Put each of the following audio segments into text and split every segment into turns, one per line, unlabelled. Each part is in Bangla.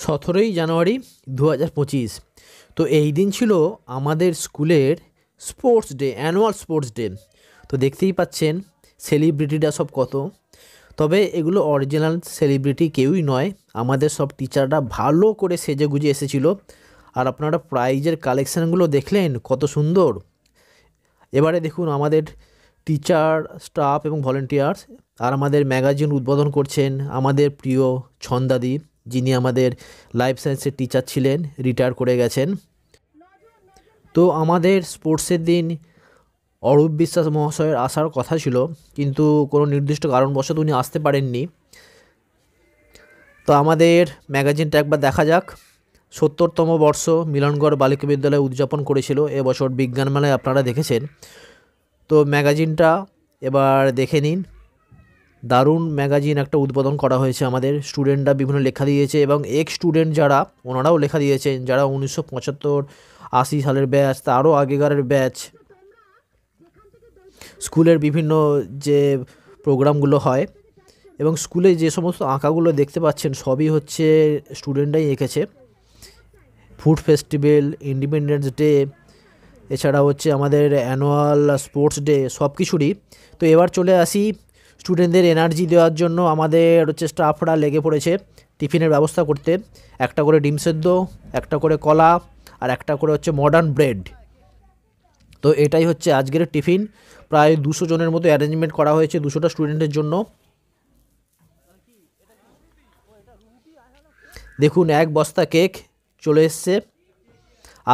17ই জানুয়ারি 2025। তো এই দিন ছিল আমাদের স্কুলের sports day, annual sports day. তো দেখতেই পাচ্ছেন সেলিব্রিটিরা সব কত, তবে এগুলো অরিজিনাল সেলিব্রিটি কেউই নয়, আমাদের সব টিচাররা ভালো করে সেজে গুজে এসেছিল। আর আপনারা প্রাইজের কালেকশানগুলো দেখলেন কত সুন্দর। এবারে দেখুন আমাদের টিচার, স্টাফ এবং ভলেন্টিয়ার্স। আর আমাদের ম্যাগাজিন উদ্বোধন করছেন আমাদের প্রিয় ছন্দাদি, যিনি আমাদের লাইফ সায়েন্সের টিচার ছিলেন, রিটায়ার করে গেছেন। তো আমাদের স্পোর্টসের দিন অরূপ বিশ্বাস মহাশয়ের আসার কথা ছিল, কিন্তু কোনো নির্দিষ্ট কারণবশত উনি আসতে পারেননি। তো আমাদের ম্যাগাজিনটা একবার দেখা যাক। 70তম বর্ষ মিলনগড় বালিকা বিদ্যালয় উদযাপন করেছিল এবছর বিজ্ঞান মেলায়, আপনারা দেখেছেন। তো ম্যাগাজিনটা এবার দেখে নিন। দারুণ ম্যাগাজিন একটা উদ্বোধন করা হয়েছে। আমাদের স্টুডেন্টরা বিভিন্ন লেখা দিয়েছে এবং এক্স স্টুডেন্ট যারা, ওনারাও লেখা দিয়েছেন, যারা 1975-80 সালের ব্যাচ, তারও আগেকারের ব্যাচ। স্কুলের বিভিন্ন যে প্রোগ্রামগুলো হয় এবং স্কুলে যে সমস্ত আঁকাগুলো দেখতে পাচ্ছেন সবই হচ্ছে স্টুডেন্টরাই এঁকেছে। ফুড ফেস্টিভ্যাল, ইন্ডিপেন্ডেন্স ডে, এছাড়া হচ্ছে আমাদের অ্যানুয়াল স্পোর্টস ডে, সব কিছুরই। তো এবার চলে আসি স্টুডেন্টদের এনার্জি দেওয়ার জন্য আমাদের হচ্ছে স্টাফরা লেগে পড়েছে টিফিনের ব্যবস্থা করতে। একটা করে ডিম সেদ্ধ, একটা করে কলা, আর একটা করে হচ্ছে মডার্ন ব্রেড। তো এটাই হচ্ছে আজকের টিফিন। প্রায় 200 জনের মতো অ্যারেঞ্জমেন্ট করা হয়েছে, 200টা স্টুডেন্টের জন্য। দেখুন এক বস্তা কেক চলে এসছে।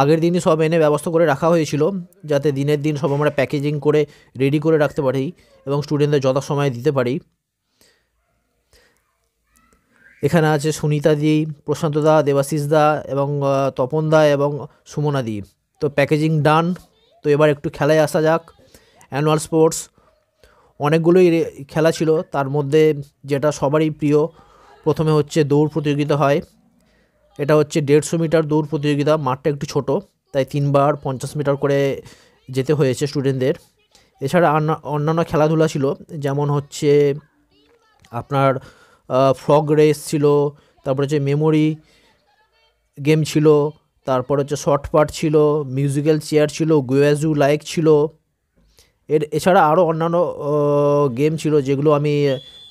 আগের দিনই সব এনে ব্যবস্থা করে রাখা হয়েছিল, যাতে দিনের দিন সব আমরা প্যাকেজিং করে রেডি করে রাখতে পারি এবং স্টুডেন্টদের যথাসময়ে দিতে পারি। এখানে আছে সুনিতাদি, প্রশান্তদা, দেবাশিসদা এবং তপনদা এবং সুমনাদি। তো প্যাকেজিং ডান। তো এবার একটু খেলায় আসা যাক। অ্যানুয়াল স্পোর্টস অনেকগুলোই খেলা ছিল, তার মধ্যে যেটা সবারই প্রিয়, প্রথমে হচ্ছে দৌড় প্রতিযোগিতা হয়। এটা হচ্ছে 150 মিটার দৌড় প্রতিযোগিতা। মাঠটা একটু ছোট, তাই 3 বার 50 মিটার করে যেতে হয়েছে স্টুডেন্টদের। এছাড়া অন্যান্য খেলাধুলা ছিল, যেমন হচ্ছে আপনার ফ্রগ রেস ছিল, তারপর হচ্ছে মেমোরি গেম ছিল, তারপর হচ্ছে শর্ট পাট ছিল, মিউজিক্যাল চেয়ার ছিল, গুয়াজু লাইক ছিল। এছাড়া আরও অন্যান্য গেম ছিল যেগুলো আমি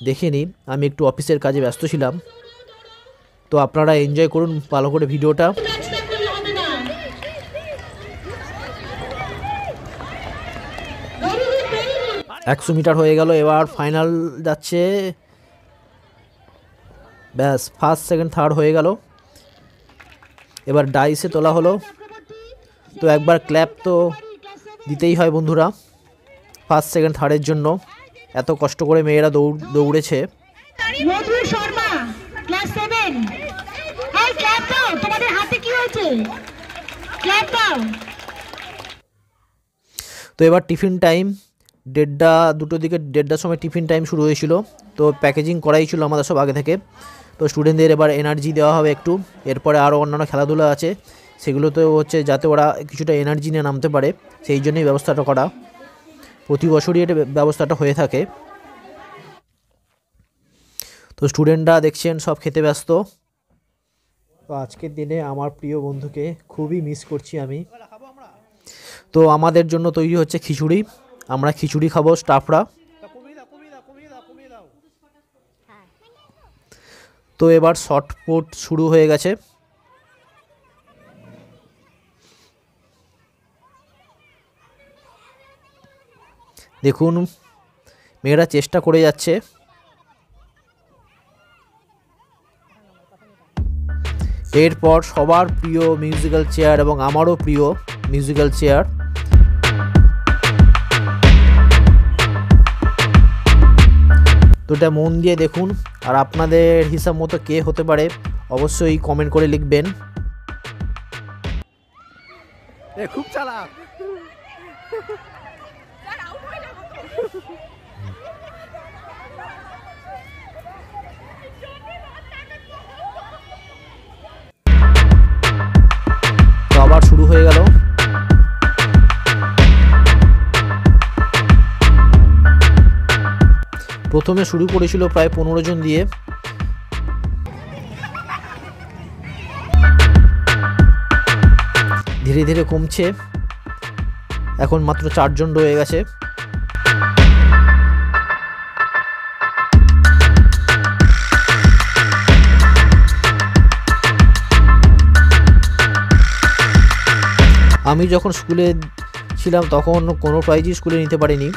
দেখিনি, আমি একটু অফিসের কাজে ব্যস্ত ছিলাম। তো আপনারা এনজয় করুন ভালো করে ভিডিওটা। একশো মিটার হয়ে গেল, এবার ফাইনাল যাচ্ছে। ব্যাস, ফার্স্ট সেকেন্ড থার্ড হয়ে গেল। এবার ডাইসে তোলা হলো। তো একবার ক্ল্যাপ তো দিতেই হয় বন্ধুরা, ফার্স্ট সেকেন্ড থার্ডের জন্য। এত কষ্ট করে মেয়েরা দৌড়েছে। তো এবার টিফিন টাইম। 1:30-2টোর দিকে, 1:30টার সময় টিফিন টাইম শুরু হয়েছিল। তো প্যাকেজিং করাই ছিল আমাদের সব আগে থেকে। তো স্টুডেন্টদের এবার এনার্জি দেওয়া হবে একটু। এরপরে আরও অন্যান্য খেলাধুলা আছে, সেগুলোতে হচ্ছে যাতে ওরা কিছুটা এনার্জি নিয়ে নামতে পারে, সেই জন্যই ব্যবস্থাটা করা। প্রতি বছরই এটা ব্যবস্থাটা হয়ে থাকে। তো স্টুডেন্টরা দেখছেন সব খেতে ব্যস্ত। তো আজকের দিনে আমার প্রিয় বন্ধুকে খুবই মিস করছি আমি। তো আমাদের জন্য তৈরি হচ্ছে খিচুড়ি, আমরা খিচুড়ি খাবো স্টাফরা। তো এবার শর্ট পুট শুরু হয়ে গেছে। দেখুন মেয়েরা চেষ্টা করে যাচ্ছে। এরপর সবার প্রিয় মিউজিক্যাল চেয়ার এবং আমারও প্রিয় মিউজিক্যাল চেয়ার। তো এটা মন দিয়ে দেখুন, আর আপনাদের হিসাব মতো কে হতে পারে অবশ্যই কমেন্ট করে লিখবেন। খুব চালাক। তো আবার শুরু হয়ে গেল। প্রথমে শুরু করেছিল প্রায় 15 জন দিয়ে। ধীরে ধীরে কমছে, এখন মাত্র 4 জন রয়ে গেছে। আমি যখন স্কুলে ছিলাম তখন কোনো প্রাইজই স্কুলে নিতে পারিনি,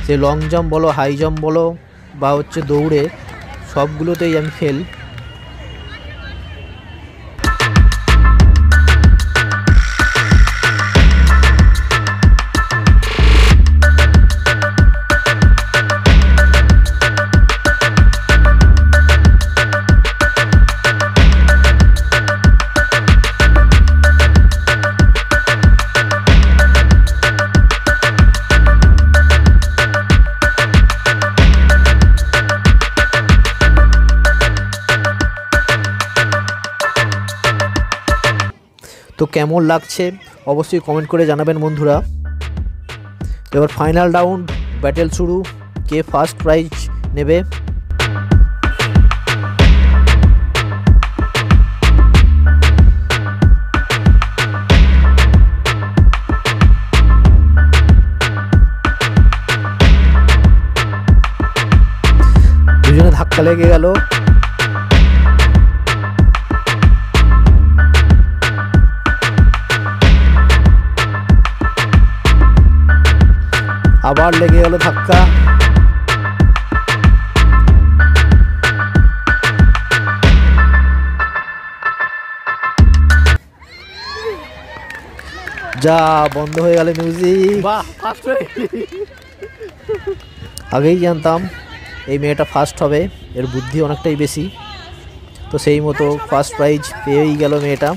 সে লং জাম্প বলো, হাই জাম্প বলো বা হচ্ছে দৌড়ে, সবগুলোতেই আমি ফেল। তো কেমন লাগছে অবশ্যই কমেন্ট করে জানাবেন বন্ধুরা। এবার ফাইনাল রাউন্ড ব্যাটেল শুরু, কে ফার্স্ট প্রাইজ নেবে। দুজনে ধাক্কা লেগে গেল। আবার লেগে গেল ধাক্কা। যা বন্ধ হয়ে গেল মিউজিক। আগেই জানতাম এই মেয়েটা ফার্স্ট হবে, এর বুদ্ধি অনেকটাই বেশি, তো সেই মতো ফার্স্ট প্রাইজ পেয়েই গেল মেয়েটা।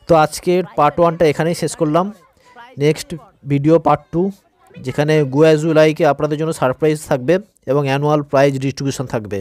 তো আজকের পার্ট 1টা এখানেই শেষ করলাম। নেক্সট ভিডিও পার্ট 2, যেখানে গো অ্যাজ ইউ লাইকে আপনাদের জন্য সারপ্রাইজ থাকবে এবং অ্যানুয়াল প্রাইজ ডিস্ট্রিবিউশন থাকবে।